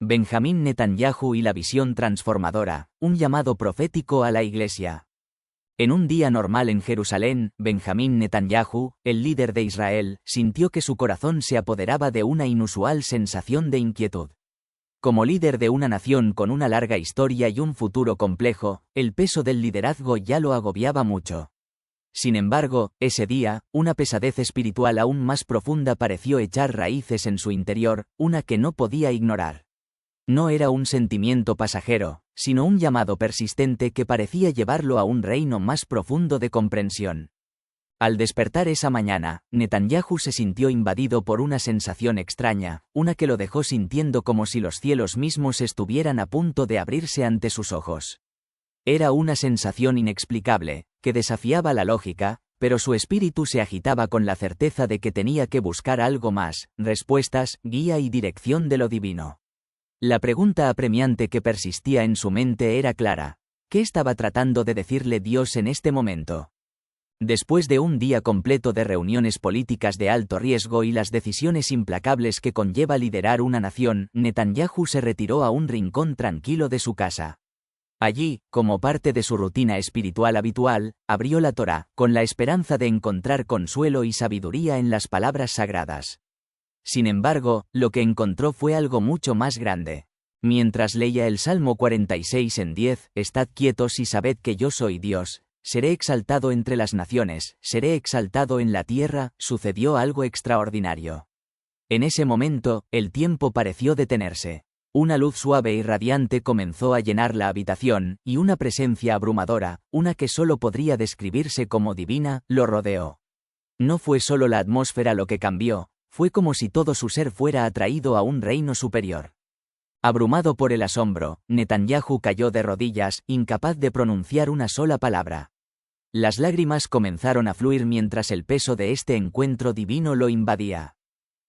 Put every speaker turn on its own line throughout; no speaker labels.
Benjamín Netanyahu y la visión transformadora, un llamado profético a la Iglesia. En un día normal en Jerusalén, Benjamín Netanyahu, el líder de Israel, sintió que su corazón se apoderaba de una inusual sensación de inquietud. Como líder de una nación con una larga historia y un futuro complejo, el peso del liderazgo ya lo agobiaba mucho. Sin embargo, ese día, una pesadez espiritual aún más profunda pareció echar raíces en su interior, una que no podía ignorar. No era un sentimiento pasajero, sino un llamado persistente que parecía llevarlo a un reino más profundo de comprensión. Al despertar esa mañana, Netanyahu se sintió invadido por una sensación extraña, una que lo dejó sintiendo como si los cielos mismos estuvieran a punto de abrirse ante sus ojos. Era una sensación inexplicable, que desafiaba la lógica, pero su espíritu se agitaba con la certeza de que tenía que buscar algo más, respuestas, guía y dirección de lo divino. La pregunta apremiante que persistía en su mente era clara: ¿qué estaba tratando de decirle Dios en este momento? Después de un día completo de reuniones políticas de alto riesgo y las decisiones implacables que conlleva liderar una nación, Netanyahu se retiró a un rincón tranquilo de su casa. Allí, como parte de su rutina espiritual habitual, abrió la Torá, con la esperanza de encontrar consuelo y sabiduría en las palabras sagradas. Sin embargo, lo que encontró fue algo mucho más grande. Mientras leía el Salmo 46 en 10, «Estad quietos y sabed que yo soy Dios, seré exaltado entre las naciones, seré exaltado en la tierra», sucedió algo extraordinario. En ese momento, el tiempo pareció detenerse. Una luz suave y radiante comenzó a llenar la habitación, y una presencia abrumadora, una que solo podría describirse como divina, lo rodeó. No fue solo la atmósfera lo que cambió, fue como si todo su ser fuera atraído a un reino superior. Abrumado por el asombro, Netanyahu cayó de rodillas, incapaz de pronunciar una sola palabra. Las lágrimas comenzaron a fluir mientras el peso de este encuentro divino lo invadía.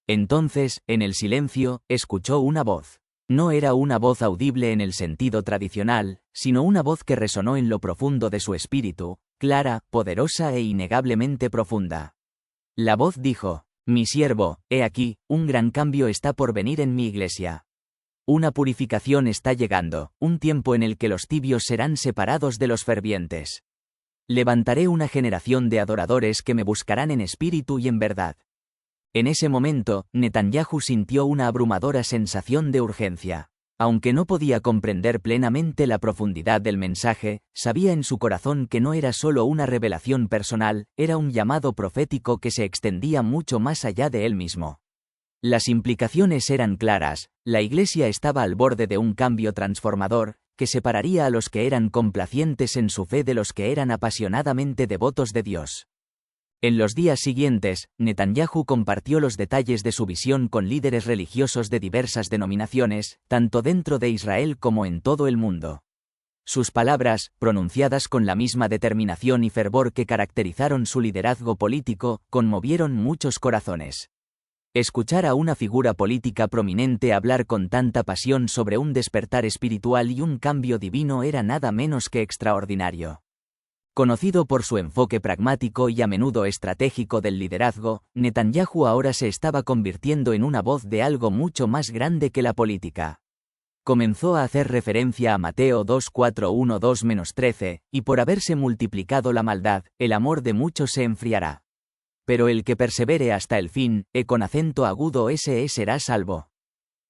Entonces, en el silencio, escuchó una voz. No era una voz audible en el sentido tradicional, sino una voz que resonó en lo profundo de su espíritu, clara, poderosa e innegablemente profunda. La voz dijo: «Mi siervo, he aquí, un gran cambio está por venir en mi iglesia. Una purificación está llegando, un tiempo en el que los tibios serán separados de los fervientes. Levantaré una generación de adoradores que me buscarán en espíritu y en verdad». En ese momento, Netanyahu sintió una abrumadora sensación de urgencia. Aunque no podía comprender plenamente la profundidad del mensaje, sabía en su corazón que no era solo una revelación personal, era un llamado profético que se extendía mucho más allá de él mismo. Las implicaciones eran claras: la Iglesia estaba al borde de un cambio transformador, que separaría a los que eran complacientes en su fe de los que eran apasionadamente devotos de Dios. En los días siguientes, Netanyahu compartió los detalles de su visión con líderes religiosos de diversas denominaciones, tanto dentro de Israel como en todo el mundo. Sus palabras, pronunciadas con la misma determinación y fervor que caracterizaron su liderazgo político, conmovieron muchos corazones. Escuchar a una figura política prominente hablar con tanta pasión sobre un despertar espiritual y un cambio divino era nada menos que extraordinario. Conocido por su enfoque pragmático y a menudo estratégico del liderazgo, Netanyahu ahora se estaba convirtiendo en una voz de algo mucho más grande que la política. Comenzó a hacer referencia a Mateo 2:4-1-2-13, y por haberse multiplicado la maldad, el amor de muchos se enfriará. Pero el que persevere hasta el fin, con acento agudo ese será salvo.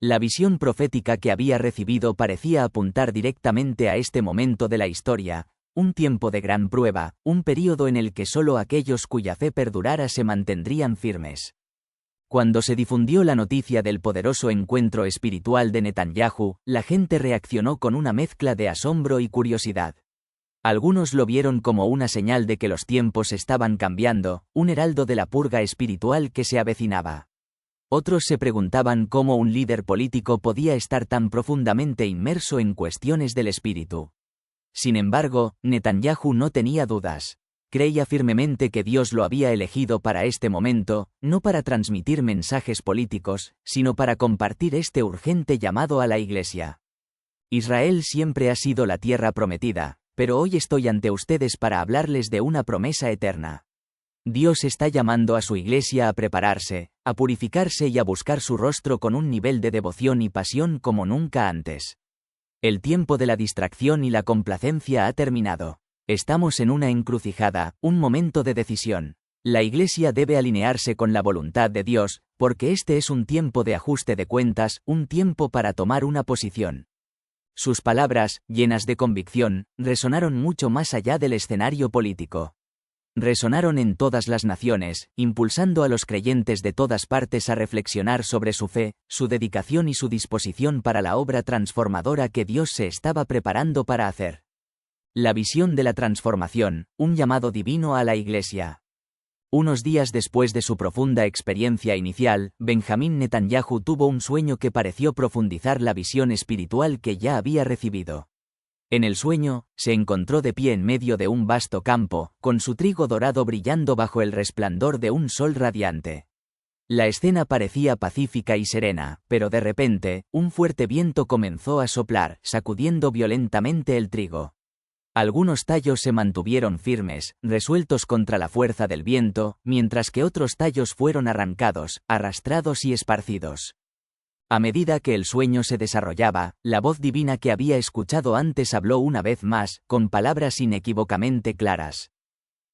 La visión profética que había recibido parecía apuntar directamente a este momento de la historia. Un tiempo de gran prueba, un período en el que solo aquellos cuya fe perdurara se mantendrían firmes. Cuando se difundió la noticia del poderoso encuentro espiritual de Netanyahu, la gente reaccionó con una mezcla de asombro y curiosidad. Algunos lo vieron como una señal de que los tiempos estaban cambiando, un heraldo de la purga espiritual que se avecinaba. Otros se preguntaban cómo un líder político podía estar tan profundamente inmerso en cuestiones del espíritu. Sin embargo, Netanyahu no tenía dudas. Creía firmemente que Dios lo había elegido para este momento, no para transmitir mensajes políticos, sino para compartir este urgente llamado a la Iglesia. Israel siempre ha sido la tierra prometida, pero hoy estoy ante ustedes para hablarles de una promesa eterna. Dios está llamando a su iglesia a prepararse, a purificarse y a buscar su rostro con un nivel de devoción y pasión como nunca antes. El tiempo de la distracción y la complacencia ha terminado. Estamos en una encrucijada, un momento de decisión. La iglesia debe alinearse con la voluntad de Dios, porque este es un tiempo de ajuste de cuentas, un tiempo para tomar una posición. Sus palabras, llenas de convicción, resonaron mucho más allá del escenario político. Resonaron en todas las naciones, impulsando a los creyentes de todas partes a reflexionar sobre su fe, su dedicación y su disposición para la obra transformadora que Dios se estaba preparando para hacer. La visión de la transformación, un llamado divino a la iglesia. Unos días después de su profunda experiencia inicial, Benjamín Netanyahu tuvo un sueño que pareció profundizar la visión espiritual que ya había recibido. En el sueño, se encontró de pie en medio de un vasto campo, con su trigo dorado brillando bajo el resplandor de un sol radiante. La escena parecía pacífica y serena, pero de repente, un fuerte viento comenzó a soplar, sacudiendo violentamente el trigo. Algunos tallos se mantuvieron firmes, resueltos contra la fuerza del viento, mientras que otros tallos fueron arrancados, arrastrados y esparcidos. A medida que el sueño se desarrollaba, la voz divina que había escuchado antes habló una vez más, con palabras inequívocamente claras.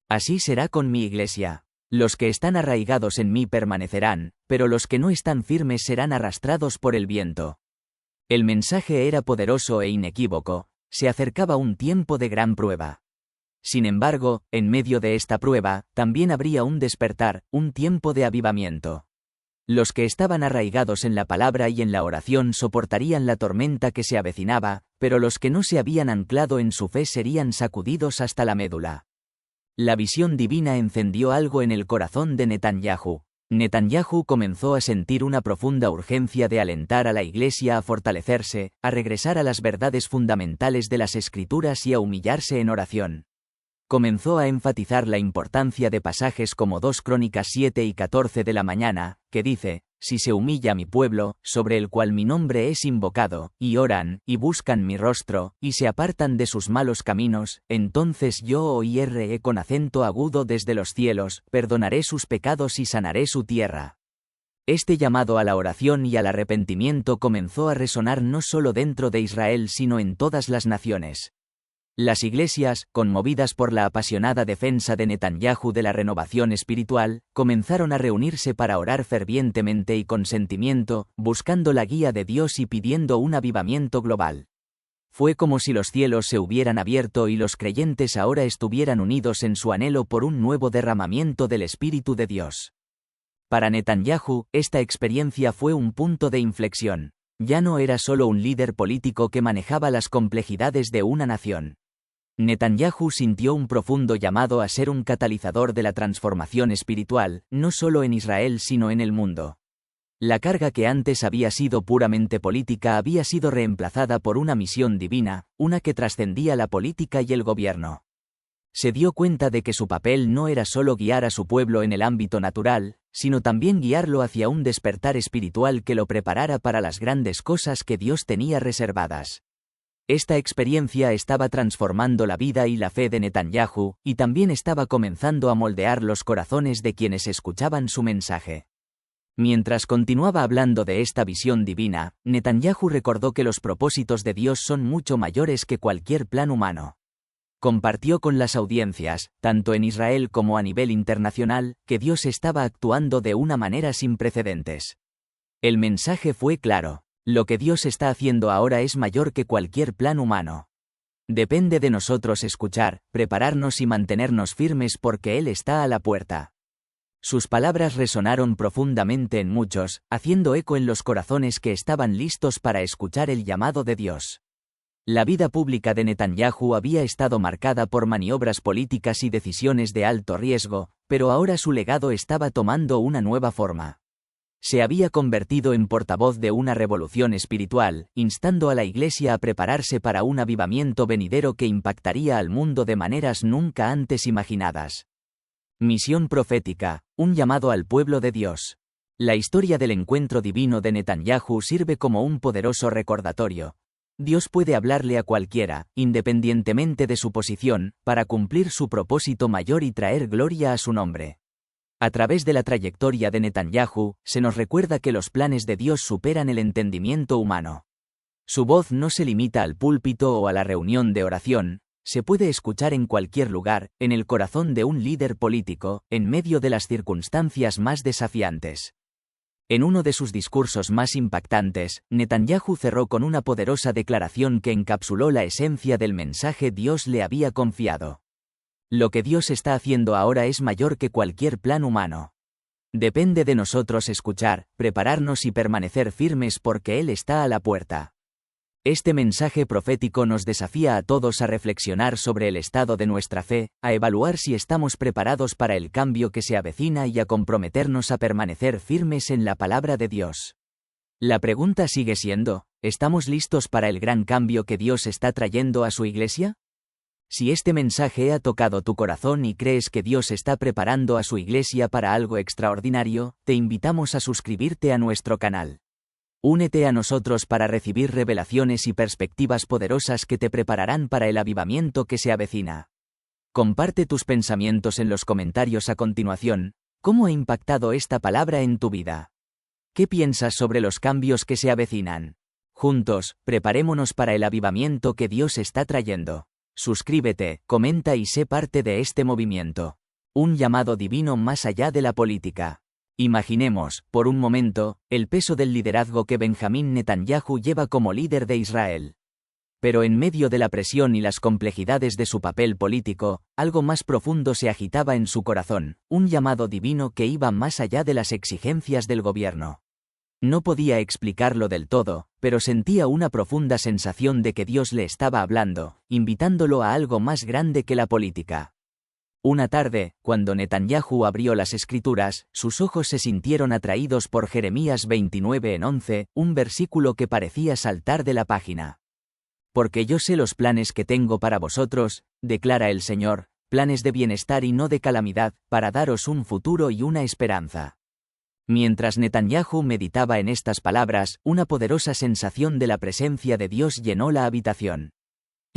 Así será con mi iglesia. Los que están arraigados en mí permanecerán, pero los que no están firmes serán arrastrados por el viento. El mensaje era poderoso e inequívoco. Se acercaba un tiempo de gran prueba. Sin embargo, en medio de esta prueba, también habría un despertar, un tiempo de avivamiento. Los que estaban arraigados en la palabra y en la oración soportarían la tormenta que se avecinaba, pero los que no se habían anclado en su fe serían sacudidos hasta la médula. La visión divina encendió algo en el corazón de Netanyahu. Netanyahu comenzó a sentir una profunda urgencia de alentar a la iglesia a fortalecerse, a regresar a las verdades fundamentales de las Escrituras y a humillarse en oración. Comenzó a enfatizar la importancia de pasajes como 2 Crónicas 7 y 14 de la mañana, que dice: si se humilla mi pueblo, sobre el cual mi nombre es invocado, y oran, y buscan mi rostro, y se apartan de sus malos caminos, entonces yo oiré con acento agudo desde los cielos, perdonaré sus pecados y sanaré su tierra. Este llamado a la oración y al arrepentimiento comenzó a resonar no solo dentro de Israel sino en todas las naciones. Las iglesias, conmovidas por la apasionada defensa de Netanyahu de la renovación espiritual, comenzaron a reunirse para orar fervientemente y con sentimiento, buscando la guía de Dios y pidiendo un avivamiento global. Fue como si los cielos se hubieran abierto y los creyentes ahora estuvieran unidos en su anhelo por un nuevo derramamiento del Espíritu de Dios. Para Netanyahu, esta experiencia fue un punto de inflexión. Ya no era solo un líder político que manejaba las complejidades de una nación. Netanyahu sintió un profundo llamado a ser un catalizador de la transformación espiritual, no solo en Israel sino en el mundo. La carga que antes había sido puramente política había sido reemplazada por una misión divina, una que trascendía la política y el gobierno. Se dio cuenta de que su papel no era solo guiar a su pueblo en el ámbito natural, sino también guiarlo hacia un despertar espiritual que lo preparara para las grandes cosas que Dios tenía reservadas. Esta experiencia estaba transformando la vida y la fe de Netanyahu, y también estaba comenzando a moldear los corazones de quienes escuchaban su mensaje. Mientras continuaba hablando de esta visión divina, Netanyahu recordó que los propósitos de Dios son mucho mayores que cualquier plan humano. Compartió con las audiencias, tanto en Israel como a nivel internacional, que Dios estaba actuando de una manera sin precedentes. El mensaje fue claro. Lo que Dios está haciendo ahora es mayor que cualquier plan humano. Depende de nosotros escuchar, prepararnos y mantenernos firmes porque Él está a la puerta. Sus palabras resonaron profundamente en muchos, haciendo eco en los corazones que estaban listos para escuchar el llamado de Dios. La vida pública de Netanyahu había estado marcada por maniobras políticas y decisiones de alto riesgo, pero ahora su legado estaba tomando una nueva forma. Se había convertido en portavoz de una revolución espiritual, instando a la Iglesia a prepararse para un avivamiento venidero que impactaría al mundo de maneras nunca antes imaginadas. Misión profética, un llamado al pueblo de Dios. La historia del encuentro divino de Netanyahu sirve como un poderoso recordatorio. Dios puede hablarle a cualquiera, independientemente de su posición, para cumplir su propósito mayor y traer gloria a su nombre. A través de la trayectoria de Netanyahu, se nos recuerda que los planes de Dios superan el entendimiento humano. Su voz no se limita al púlpito o a la reunión de oración, se puede escuchar en cualquier lugar, en el corazón de un líder político, en medio de las circunstancias más desafiantes. En uno de sus discursos más impactantes, Netanyahu cerró con una poderosa declaración que encapsuló la esencia del mensaje Dios le había confiado. Lo que Dios está haciendo ahora es mayor que cualquier plan humano. Depende de nosotros escuchar, prepararnos y permanecer firmes porque Él está a la puerta. Este mensaje profético nos desafía a todos a reflexionar sobre el estado de nuestra fe, a evaluar si estamos preparados para el cambio que se avecina y a comprometernos a permanecer firmes en la palabra de Dios. La pregunta sigue siendo, ¿estamos listos para el gran cambio que Dios está trayendo a su iglesia? Si este mensaje ha tocado tu corazón y crees que Dios está preparando a su iglesia para algo extraordinario, te invitamos a suscribirte a nuestro canal. Únete a nosotros para recibir revelaciones y perspectivas poderosas que te prepararán para el avivamiento que se avecina. Comparte tus pensamientos en los comentarios a continuación. ¿Cómo ha impactado esta palabra en tu vida? ¿Qué piensas sobre los cambios que se avecinan? Juntos, preparémonos para el avivamiento que Dios está trayendo. Suscríbete, comenta y sé parte de este movimiento. Un llamado divino más allá de la política. Imaginemos, por un momento, el peso del liderazgo que Benjamín Netanyahu lleva como líder de Israel. Pero en medio de la presión y las complejidades de su papel político, algo más profundo se agitaba en su corazón, un llamado divino que iba más allá de las exigencias del gobierno. No podía explicarlo del todo, pero sentía una profunda sensación de que Dios le estaba hablando, invitándolo a algo más grande que la política. Una tarde, cuando Netanyahu abrió las Escrituras, sus ojos se sintieron atraídos por Jeremías 29:11, un versículo que parecía saltar de la página. Porque yo sé los planes que tengo para vosotros, declara el Señor, planes de bienestar y no de calamidad, para daros un futuro y una esperanza. Mientras Netanyahu meditaba en estas palabras, una poderosa sensación de la presencia de Dios llenó la habitación.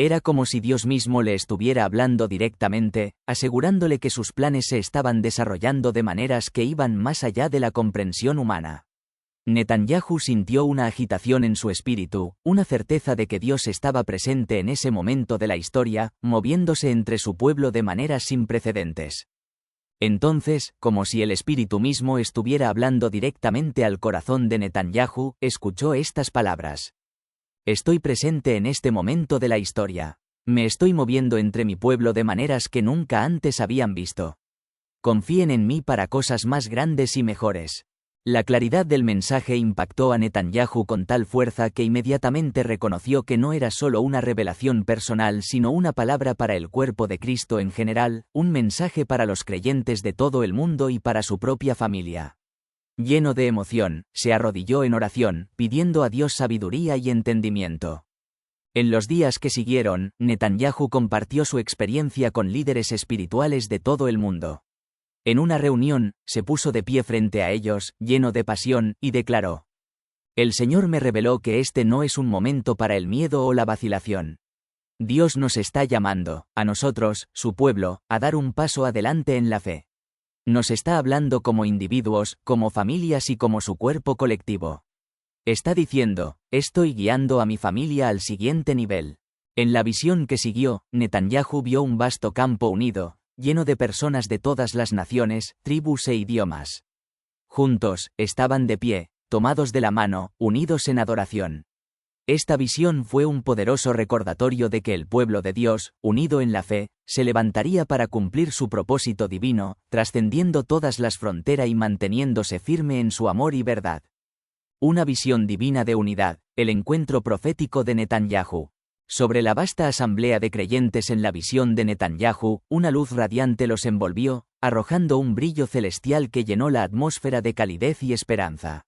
Era como si Dios mismo le estuviera hablando directamente, asegurándole que sus planes se estaban desarrollando de maneras que iban más allá de la comprensión humana. Netanyahu sintió una agitación en su espíritu, una certeza de que Dios estaba presente en ese momento de la historia, moviéndose entre su pueblo de maneras sin precedentes. Entonces, como si el Espíritu mismo estuviera hablando directamente al corazón de Netanyahu, escuchó estas palabras. Estoy presente en este momento de la historia. Me estoy moviendo entre mi pueblo de maneras que nunca antes habían visto. Confíen en mí para cosas más grandes y mejores. La claridad del mensaje impactó a Netanyahu con tal fuerza que inmediatamente reconoció que no era solo una revelación personal sino una palabra para el cuerpo de Cristo en general, un mensaje para los creyentes de todo el mundo y para su propia familia. Lleno de emoción, se arrodilló en oración, pidiendo a Dios sabiduría y entendimiento. En los días que siguieron, Netanyahu compartió su experiencia con líderes espirituales de todo el mundo. En una reunión, se puso de pie frente a ellos, lleno de pasión, y declaró: El Señor me reveló que este no es un momento para el miedo o la vacilación. Dios nos está llamando, a nosotros, su pueblo, a dar un paso adelante en la fe. Nos está hablando como individuos, como familias y como su cuerpo colectivo. Está diciendo, estoy guiando a mi familia al siguiente nivel. En la visión que siguió, Netanyahu vio un vasto campo unido, lleno de personas de todas las naciones, tribus e idiomas. Juntos, estaban de pie, tomados de la mano, unidos en adoración. Esta visión fue un poderoso recordatorio de que el pueblo de Dios, unido en la fe, se levantaría para cumplir su propósito divino, trascendiendo todas las fronteras y manteniéndose firme en su amor y verdad. Una visión divina de unidad, el encuentro profético de Netanyahu. Sobre la vasta asamblea de creyentes en la visión de Netanyahu, una luz radiante los envolvió, arrojando un brillo celestial que llenó la atmósfera de calidez y esperanza.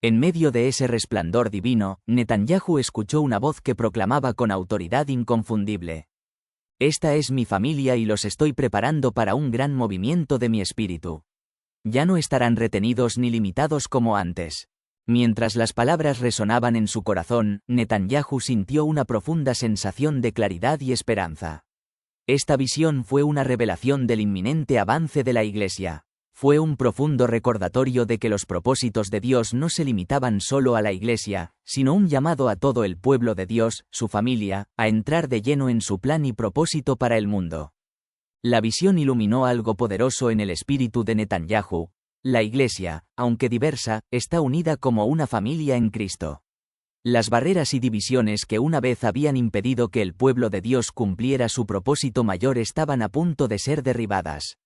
En medio de ese resplandor divino, Netanyahu escuchó una voz que proclamaba con autoridad inconfundible: Esta es mi familia y los estoy preparando para un gran movimiento de mi espíritu. Ya no estarán retenidos ni limitados como antes. Mientras las palabras resonaban en su corazón, Netanyahu sintió una profunda sensación de claridad y esperanza. Esta visión fue una revelación del inminente avance de la Iglesia. Fue un profundo recordatorio de que los propósitos de Dios no se limitaban solo a la Iglesia, sino un llamado a todo el pueblo de Dios, su familia, a entrar de lleno en su plan y propósito para el mundo. La visión iluminó algo poderoso en el espíritu de Netanyahu. La Iglesia, aunque diversa, está unida como una familia en Cristo. Las barreras y divisiones que una vez habían impedido que el pueblo de Dios cumpliera su propósito mayor estaban a punto de ser derribadas.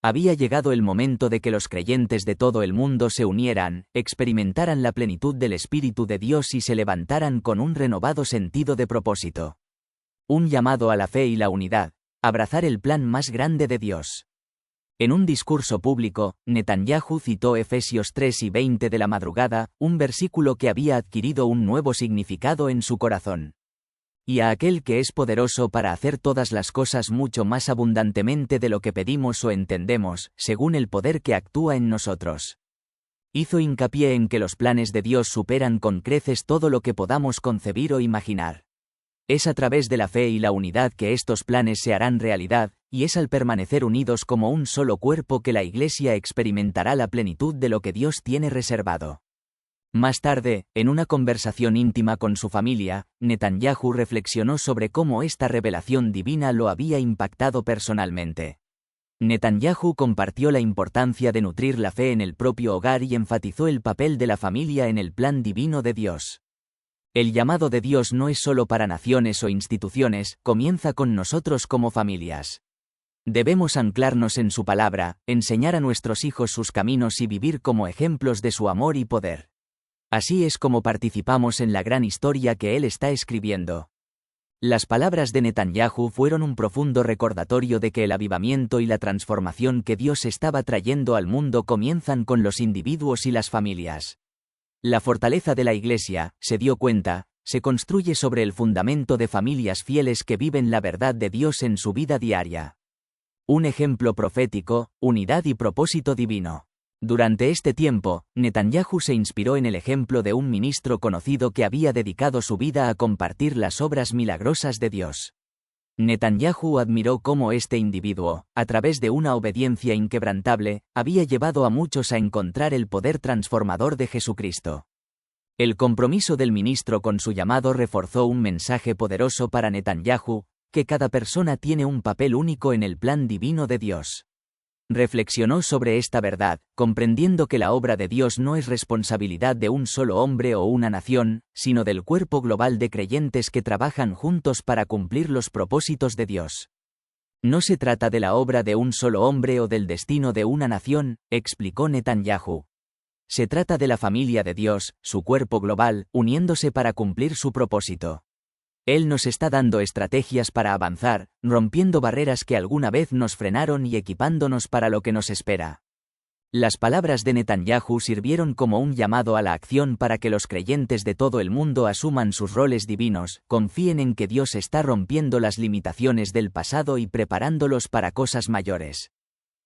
Había llegado el momento de que los creyentes de todo el mundo se unieran, experimentaran la plenitud del Espíritu de Dios y se levantaran con un renovado sentido de propósito. Un llamado a la fe y la unidad, abrazar el plan más grande de Dios. En un discurso público, Netanyahu citó Efesios 3 y 20 de la madrugada, un versículo que había adquirido un nuevo significado en su corazón. Y a aquel que es poderoso para hacer todas las cosas mucho más abundantemente de lo que pedimos o entendemos, según el poder que actúa en nosotros. Hizo hincapié en que los planes de Dios superan con creces todo lo que podamos concebir o imaginar. Es a través de la fe y la unidad que estos planes se harán realidad, y es al permanecer unidos como un solo cuerpo que la Iglesia experimentará la plenitud de lo que Dios tiene reservado. Más tarde, en una conversación íntima con su familia, Netanyahu reflexionó sobre cómo esta revelación divina lo había impactado personalmente. Netanyahu compartió la importancia de nutrir la fe en el propio hogar y enfatizó el papel de la familia en el plan divino de Dios. El llamado de Dios no es solo para naciones o instituciones, comienza con nosotros como familias. Debemos anclarnos en su palabra, enseñar a nuestros hijos sus caminos y vivir como ejemplos de su amor y poder. Así es como participamos en la gran historia que él está escribiendo. Las palabras de Netanyahu fueron un profundo recordatorio de que el avivamiento y la transformación que Dios estaba trayendo al mundo comienzan con los individuos y las familias. La fortaleza de la Iglesia, se dio cuenta, se construye sobre el fundamento de familias fieles que viven la verdad de Dios en su vida diaria. Un ejemplo profético, unidad y propósito divino. Durante este tiempo, Netanyahu se inspiró en el ejemplo de un ministro conocido que había dedicado su vida a compartir las obras milagrosas de Dios. Netanyahu admiró cómo este individuo, a través de una obediencia inquebrantable, había llevado a muchos a encontrar el poder transformador de Jesucristo. El compromiso del ministro con su llamado reforzó un mensaje poderoso para Netanyahu, que cada persona tiene un papel único en el plan divino de Dios. Reflexionó sobre esta verdad, comprendiendo que la obra de Dios no es responsabilidad de un solo hombre o una nación, sino del cuerpo global de creyentes que trabajan juntos para cumplir los propósitos de Dios. No se trata de la obra de un solo hombre o del destino de una nación, explicó Netanyahu. Se trata de la familia de Dios, su cuerpo global, uniéndose para cumplir su propósito. Él nos está dando estrategias para avanzar, rompiendo barreras que alguna vez nos frenaron y equipándonos para lo que nos espera. Las palabras de Netanyahu sirvieron como un llamado a la acción para que los creyentes de todo el mundo asuman sus roles divinos, confíen en que Dios está rompiendo las limitaciones del pasado y preparándolos para cosas mayores.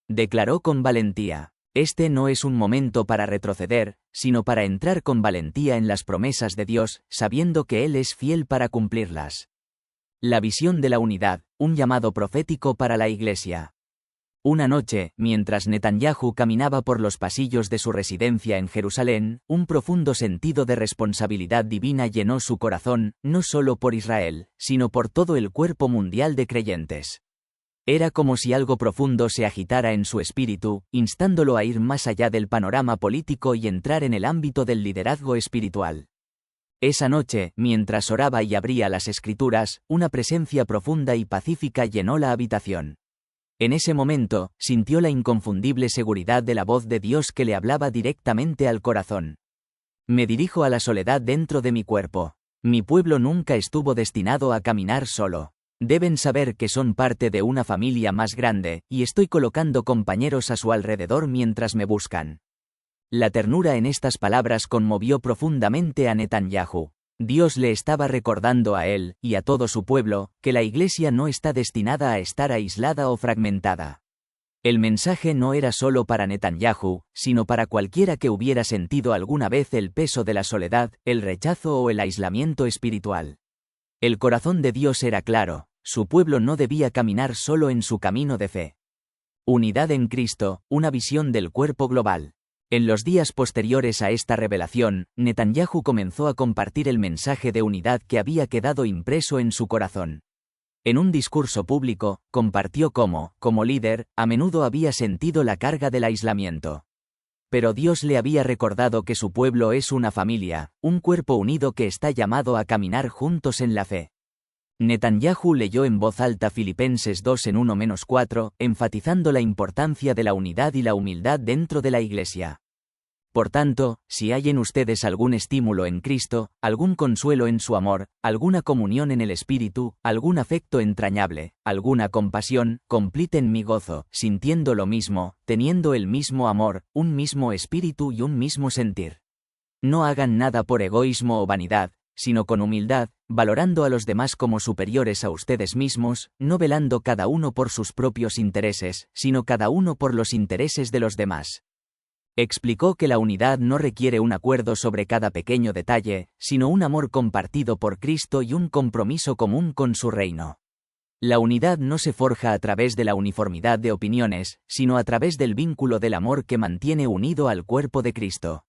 Declaró con valentía: este no es un momento para retroceder, sino para entrar con valentía en las promesas de Dios, sabiendo que Él es fiel para cumplirlas. La visión de la unidad, un llamado profético para la Iglesia. Una noche, mientras Netanyahu caminaba por los pasillos de su residencia en Jerusalén, un profundo sentido de responsabilidad divina llenó su corazón, no solo por Israel, sino por todo el cuerpo mundial de creyentes. Era como si algo profundo se agitara en su espíritu, instándolo a ir más allá del panorama político y entrar en el ámbito del liderazgo espiritual. Esa noche, mientras oraba y abría las Escrituras, una presencia profunda y pacífica llenó la habitación. En ese momento, sintió la inconfundible seguridad de la voz de Dios que le hablaba directamente al corazón. Me dirijo a la soledad dentro de mi cuerpo. Mi pueblo nunca estuvo destinado a caminar solo. Deben saber que son parte de una familia más grande, y estoy colocando compañeros a su alrededor mientras me buscan. La ternura en estas palabras conmovió profundamente a Netanyahu. Dios le estaba recordando a él, y a todo su pueblo, que la Iglesia no está destinada a estar aislada o fragmentada. El mensaje no era solo para Netanyahu, sino para cualquiera que hubiera sentido alguna vez el peso de la soledad, el rechazo o el aislamiento espiritual. El corazón de Dios era claro: su pueblo no debía caminar solo en su camino de fe. Unidad en Cristo, una visión del cuerpo global. En los días posteriores a esta revelación, Netanyahu comenzó a compartir el mensaje de unidad que había quedado impreso en su corazón. En un discurso público, compartió cómo, como líder, a menudo había sentido la carga del aislamiento. Pero Dios le había recordado que su pueblo es una familia, un cuerpo unido que está llamado a caminar juntos en la fe. Netanyahu leyó en voz alta Filipenses 2 en 1-4, enfatizando la importancia de la unidad y la humildad dentro de la Iglesia. Por tanto, si hay en ustedes algún estímulo en Cristo, algún consuelo en su amor, alguna comunión en el Espíritu, algún afecto entrañable, alguna compasión, completen mi gozo, sintiendo lo mismo, teniendo el mismo amor, un mismo espíritu y un mismo sentir. No hagan nada por egoísmo o vanidad, sino con humildad, valorando a los demás como superiores a ustedes mismos, no velando cada uno por sus propios intereses, sino cada uno por los intereses de los demás. Explicó que la unidad no requiere un acuerdo sobre cada pequeño detalle, sino un amor compartido por Cristo y un compromiso común con su reino. La unidad no se forja a través de la uniformidad de opiniones, sino a través del vínculo del amor que mantiene unido al cuerpo de Cristo.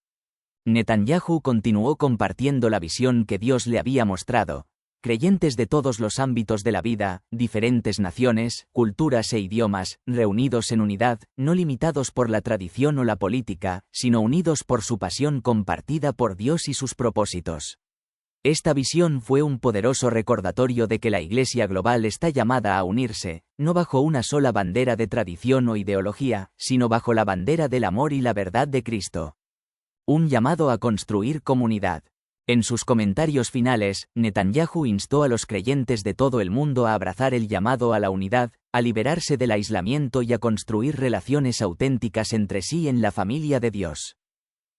Netanyahu continuó compartiendo la visión que Dios le había mostrado. Creyentes de todos los ámbitos de la vida, diferentes naciones, culturas e idiomas, reunidos en unidad, no limitados por la tradición o la política, sino unidos por su pasión compartida por Dios y sus propósitos. Esta visión fue un poderoso recordatorio de que la Iglesia global está llamada a unirse, no bajo una sola bandera de tradición o ideología, sino bajo la bandera del amor y la verdad de Cristo. Un llamado a construir comunidad. En sus comentarios finales, Netanyahu instó a los creyentes de todo el mundo a abrazar el llamado a la unidad, a liberarse del aislamiento y a construir relaciones auténticas entre sí en la familia de Dios.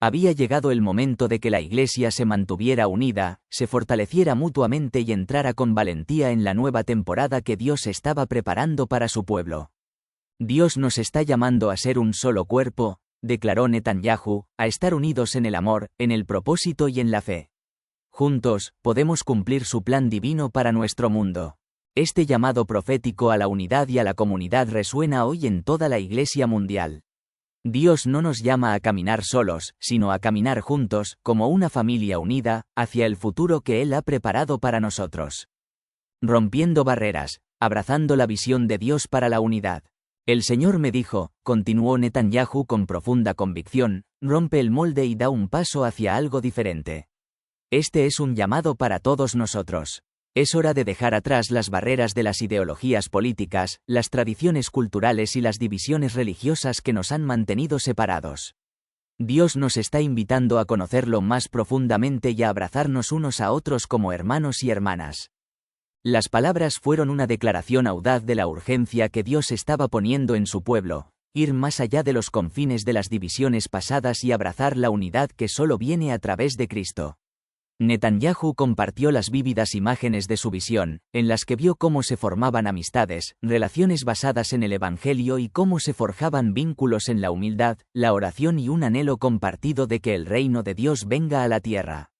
Había llegado el momento de que la Iglesia se mantuviera unida, se fortaleciera mutuamente y entrara con valentía en la nueva temporada que Dios estaba preparando para su pueblo. Dios nos está llamando a ser un solo cuerpo, declaró Netanyahu, a estar unidos en el amor, en el propósito y en la fe. Juntos, podemos cumplir su plan divino para nuestro mundo. Este llamado profético a la unidad y a la comunidad resuena hoy en toda la Iglesia mundial. Dios no nos llama a caminar solos, sino a caminar juntos, como una familia unida, hacia el futuro que Él ha preparado para nosotros. Rompiendo barreras, abrazando la visión de Dios para la unidad. El Señor me dijo, continuó Netanyahu con profunda convicción, rompe el molde y da un paso hacia algo diferente. Este es un llamado para todos nosotros. Es hora de dejar atrás las barreras de las ideologías políticas, las tradiciones culturales y las divisiones religiosas que nos han mantenido separados. Dios nos está invitando a conocerlo más profundamente y a abrazarnos unos a otros como hermanos y hermanas. Las palabras fueron una declaración audaz de la urgencia que Dios estaba poniendo en su pueblo, ir más allá de los confines de las divisiones pasadas y abrazar la unidad que solo viene a través de Cristo. Netanyahu compartió las vívidas imágenes de su visión, en las que vio cómo se formaban amistades, relaciones basadas en el Evangelio y cómo se forjaban vínculos en la humildad, la oración y un anhelo compartido de que el reino de Dios venga a la tierra.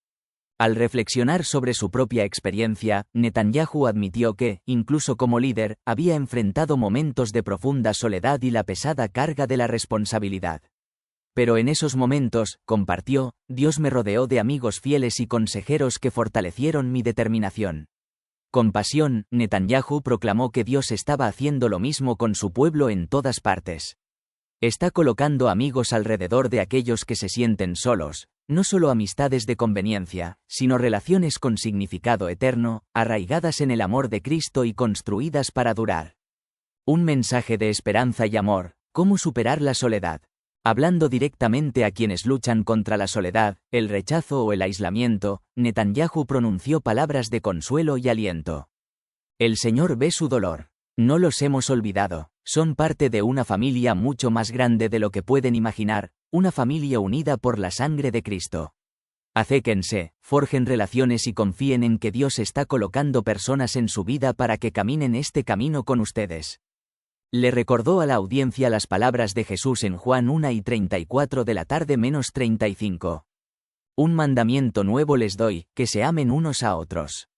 Al reflexionar sobre su propia experiencia, Netanyahu admitió que, incluso como líder, había enfrentado momentos de profunda soledad y la pesada carga de la responsabilidad. Pero en esos momentos, compartió, Dios me rodeó de amigos fieles y consejeros que fortalecieron mi determinación. Con pasión, Netanyahu proclamó que Dios estaba haciendo lo mismo con su pueblo en todas partes. Está colocando amigos alrededor de aquellos que se sienten solos, no solo amistades de conveniencia, sino relaciones con significado eterno, arraigadas en el amor de Cristo y construidas para durar. Un mensaje de esperanza y amor, ¿cómo superar la soledad? Hablando directamente a quienes luchan contra la soledad, el rechazo o el aislamiento, Netanyahu pronunció palabras de consuelo y aliento. El Señor ve su dolor. No los hemos olvidado, son parte de una familia mucho más grande de lo que pueden imaginar, una familia unida por la sangre de Cristo. Acérquense, forjen relaciones y confíen en que Dios está colocando personas en su vida para que caminen este camino con ustedes. Le recordó a la audiencia las palabras de Jesús en Juan 1:34 de la tarde -35. Un mandamiento nuevo les doy, que se amen unos a otros.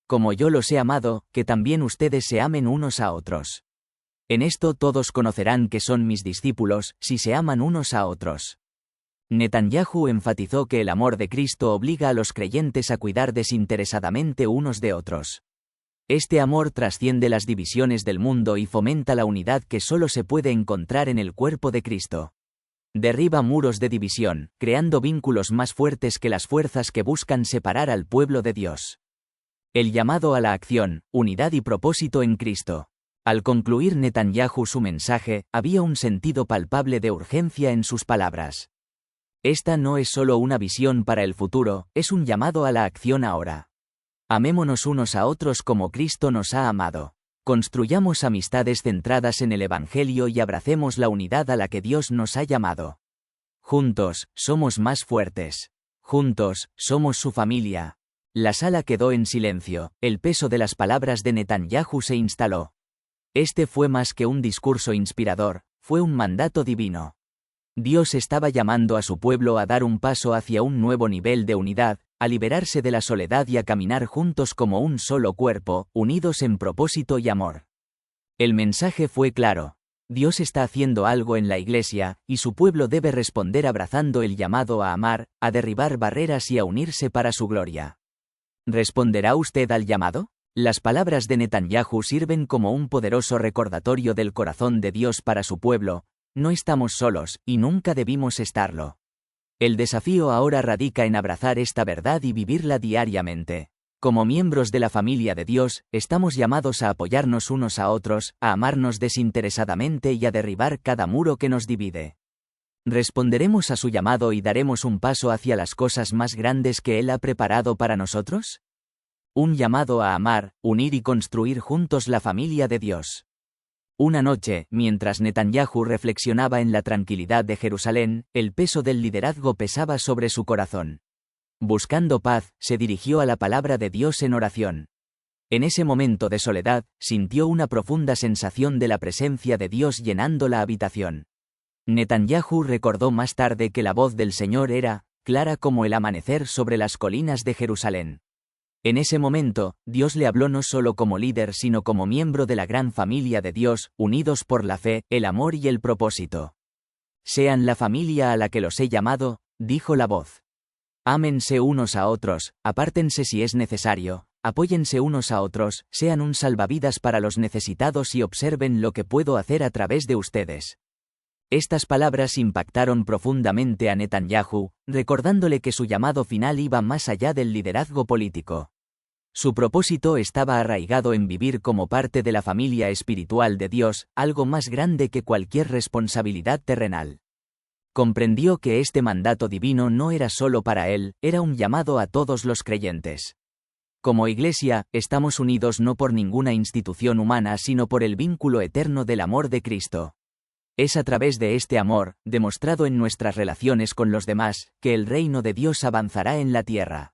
Como yo los he amado, que también ustedes se amen unos a otros. En esto todos conocerán que son mis discípulos, si se aman unos a otros. Netanyahu enfatizó que el amor de Cristo obliga a los creyentes a cuidar desinteresadamente unos de otros. Este amor trasciende las divisiones del mundo y fomenta la unidad que solo se puede encontrar en el cuerpo de Cristo. Derriba muros de división, creando vínculos más fuertes que las fuerzas que buscan separar al pueblo de Dios. El llamado a la acción, unidad y propósito en Cristo. Al concluir Netanyahu su mensaje, había un sentido palpable de urgencia en sus palabras. Esta no es solo una visión para el futuro, es un llamado a la acción ahora. Amémonos unos a otros como Cristo nos ha amado. Construyamos amistades centradas en el Evangelio y abracemos la unidad a la que Dios nos ha llamado. Juntos, somos más fuertes. Juntos, somos su familia. La sala quedó en silencio, el peso de las palabras de Netanyahu se instaló. Este fue más que un discurso inspirador, fue un mandato divino. Dios estaba llamando a su pueblo a dar un paso hacia un nuevo nivel de unidad, a liberarse de la soledad y a caminar juntos como un solo cuerpo, unidos en propósito y amor. El mensaje fue claro. Dios está haciendo algo en la Iglesia, y su pueblo debe responder abrazando el llamado a amar, a derribar barreras y a unirse para su gloria. ¿Responderá usted al llamado? Las palabras de Netanyahu sirven como un poderoso recordatorio del corazón de Dios para su pueblo. No estamos solos, y nunca debimos estarlo. El desafío ahora radica en abrazar esta verdad y vivirla diariamente. Como miembros de la familia de Dios, estamos llamados a apoyarnos unos a otros, a amarnos desinteresadamente y a derribar cada muro que nos divide. ¿Responderemos a su llamado y daremos un paso hacia las cosas más grandes que Él ha preparado para nosotros? Un llamado a amar, unir y construir juntos la familia de Dios. Una noche, mientras Netanyahu reflexionaba en la tranquilidad de Jerusalén, el peso del liderazgo pesaba sobre su corazón. Buscando paz, se dirigió a la palabra de Dios en oración. En ese momento de soledad, sintió una profunda sensación de la presencia de Dios llenando la habitación. Netanyahu recordó más tarde que la voz del Señor era clara como el amanecer sobre las colinas de Jerusalén. En ese momento, Dios le habló no solo como líder sino como miembro de la gran familia de Dios, unidos por la fe, el amor y el propósito. Sean la familia a la que los he llamado, dijo la voz. Ámense unos a otros, apártense si es necesario, apóyense unos a otros, sean un salvavidas para los necesitados y observen lo que puedo hacer a través de ustedes. Estas palabras impactaron profundamente a Netanyahu, recordándole que su llamado final iba más allá del liderazgo político. Su propósito estaba arraigado en vivir como parte de la familia espiritual de Dios, algo más grande que cualquier responsabilidad terrenal. Comprendió que este mandato divino no era solo para él, era un llamado a todos los creyentes. Como Iglesia, estamos unidos no por ninguna institución humana sino por el vínculo eterno del amor de Cristo. Es a través de este amor, demostrado en nuestras relaciones con los demás, que el reino de Dios avanzará en la tierra.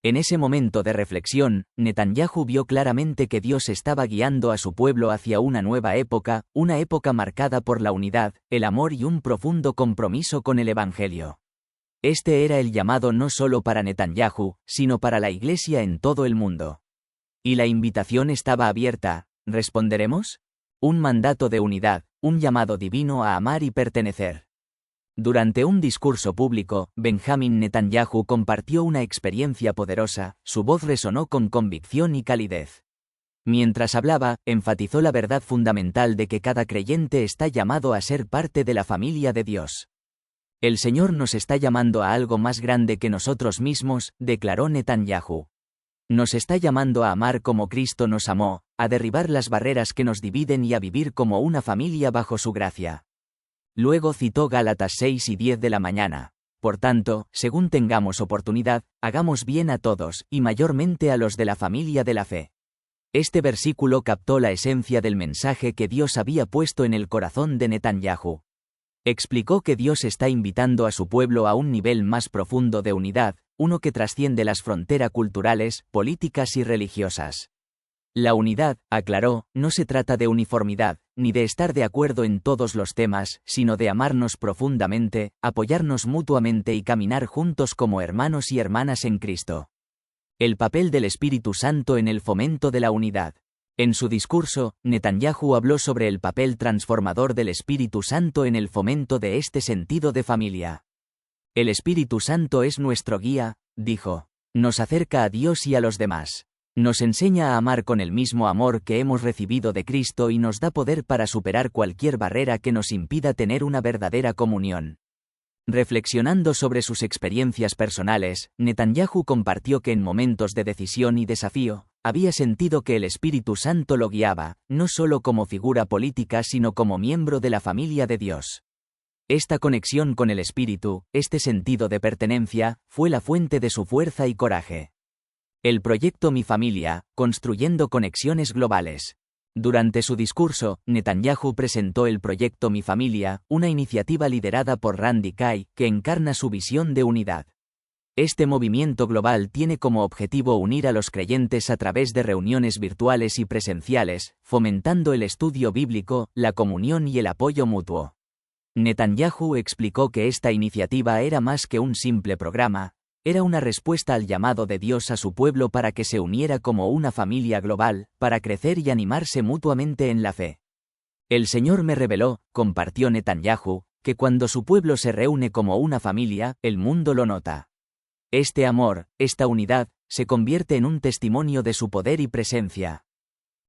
En ese momento de reflexión, Netanyahu vio claramente que Dios estaba guiando a su pueblo hacia una nueva época, una época marcada por la unidad, el amor y un profundo compromiso con el Evangelio. Este era el llamado no solo para Netanyahu, sino para la Iglesia en todo el mundo. Y la invitación estaba abierta, ¿responderemos? Un mandato de unidad, un llamado divino a amar y pertenecer. Durante un discurso público, Benjamin Netanyahu compartió una experiencia poderosa, su voz resonó con convicción y calidez. Mientras hablaba, enfatizó la verdad fundamental de que cada creyente está llamado a ser parte de la familia de Dios. El Señor nos está llamando a algo más grande que nosotros mismos, declaró Netanyahu. Nos está llamando a amar como Cristo nos amó, a derribar las barreras que nos dividen y a vivir como una familia bajo su gracia. Luego citó Gálatas 6 y 10 de la mañana. Por tanto, según tengamos oportunidad, hagamos bien a todos, y mayormente a los de la familia de la fe. Este versículo captó la esencia del mensaje que Dios había puesto en el corazón de Netanyahu. Explicó que Dios está invitando a su pueblo a un nivel más profundo de unidad, uno que trasciende las fronteras culturales, políticas y religiosas. La unidad, aclaró, no se trata de uniformidad, ni de estar de acuerdo en todos los temas, sino de amarnos profundamente, apoyarnos mutuamente y caminar juntos como hermanos y hermanas en Cristo. El papel del Espíritu Santo en el fomento de la unidad. En su discurso, Netanyahu habló sobre el papel transformador del Espíritu Santo en el fomento de este sentido de familia. El Espíritu Santo es nuestro guía, dijo. Nos acerca a Dios y a los demás. Nos enseña a amar con el mismo amor que hemos recibido de Cristo y nos da poder para superar cualquier barrera que nos impida tener una verdadera comunión. Reflexionando sobre sus experiencias personales, Netanyahu compartió que en momentos de decisión y desafío, había sentido que el Espíritu Santo lo guiaba, no solo como figura política sino como miembro de la familia de Dios. Esta conexión con el Espíritu, este sentido de pertenencia, fue la fuente de su fuerza y coraje. El proyecto Mi Familia, construyendo conexiones globales. Durante su discurso, Netanyahu presentó el proyecto Mi Familia, una iniciativa liderada por Randy Kai, que encarna su visión de unidad. Este movimiento global tiene como objetivo unir a los creyentes a través de reuniones virtuales y presenciales, fomentando el estudio bíblico, la comunión y el apoyo mutuo. Netanyahu explicó que esta iniciativa era más que un simple programa, era una respuesta al llamado de Dios a su pueblo para que se uniera como una familia global, para crecer y animarse mutuamente en la fe. El Señor me reveló, compartió Netanyahu, que cuando su pueblo se reúne como una familia, el mundo lo nota. Este amor, esta unidad, se convierte en un testimonio de su poder y presencia.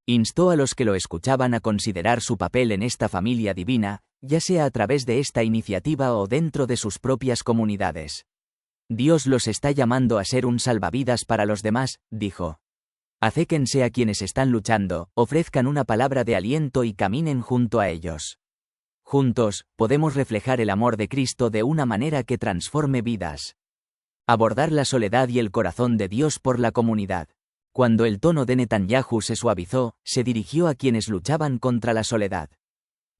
Instó a los que lo escuchaban a considerar su papel en esta familia divina, ya sea a través de esta iniciativa o dentro de sus propias comunidades. Dios los está llamando a ser un salvavidas para los demás, dijo. Acérquense a quienes están luchando, ofrezcan una palabra de aliento y caminen junto a ellos. Juntos, podemos reflejar el amor de Cristo de una manera que transforme vidas. Abordar la soledad y el corazón de Dios por la comunidad. Cuando el tono de Netanyahu se suavizó, se dirigió a quienes luchaban contra la soledad.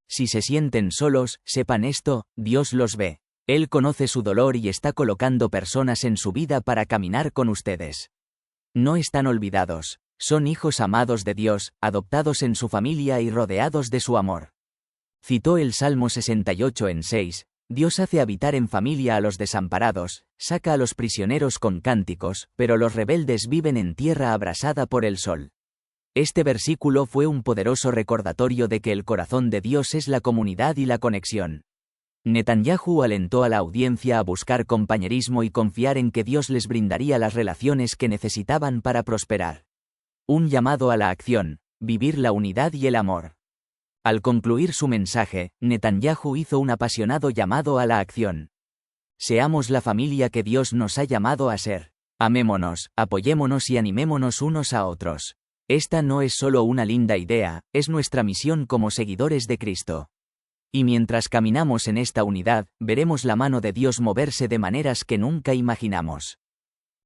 Si se sienten solos, sepan esto, Dios los ve. Él conoce su dolor y está colocando personas en su vida para caminar con ustedes. No están olvidados, son hijos amados de Dios, adoptados en su familia y rodeados de su amor. Citó el Salmo 68 en 6, Dios hace habitar en familia a los desamparados, saca a los prisioneros con cánticos, pero los rebeldes viven en tierra abrasada por el sol. Este versículo fue un poderoso recordatorio de que el corazón de Dios es la comunidad y la conexión. Netanyahu alentó a la audiencia a buscar compañerismo y confiar en que Dios les brindaría las relaciones que necesitaban para prosperar. Un llamado a la acción, vivir la unidad y el amor. Al concluir su mensaje, Netanyahu hizo un apasionado llamado a la acción. Seamos la familia que Dios nos ha llamado a ser. Amémonos, apoyémonos y animémonos unos a otros. Esta no es solo una linda idea, es nuestra misión como seguidores de Cristo. Y mientras caminamos en esta unidad, veremos la mano de Dios moverse de maneras que nunca imaginamos.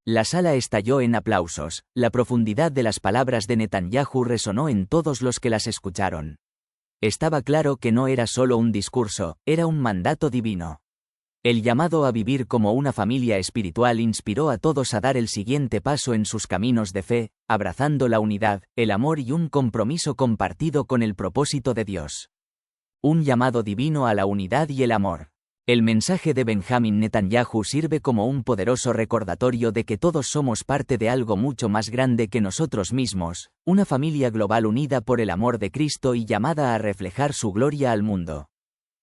La sala estalló en aplausos, la profundidad de las palabras de Netanyahu resonó en todos los que las escucharon. Estaba claro que no era solo un discurso, era un mandato divino. El llamado a vivir como una familia espiritual inspiró a todos a dar el siguiente paso en sus caminos de fe, abrazando la unidad, el amor y un compromiso compartido con el propósito de Dios. Un llamado divino a la unidad y el amor. El mensaje de Benjamin Netanyahu sirve como un poderoso recordatorio de que todos somos parte de algo mucho más grande que nosotros mismos, una familia global unida por el amor de Cristo y llamada a reflejar su gloria al mundo.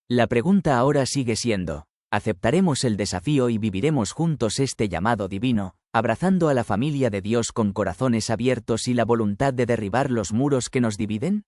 La pregunta ahora sigue siendo, ¿aceptaremos el desafío y viviremos juntos este llamado divino, abrazando a la familia de Dios con corazones abiertos y la voluntad de derribar los muros que nos dividen?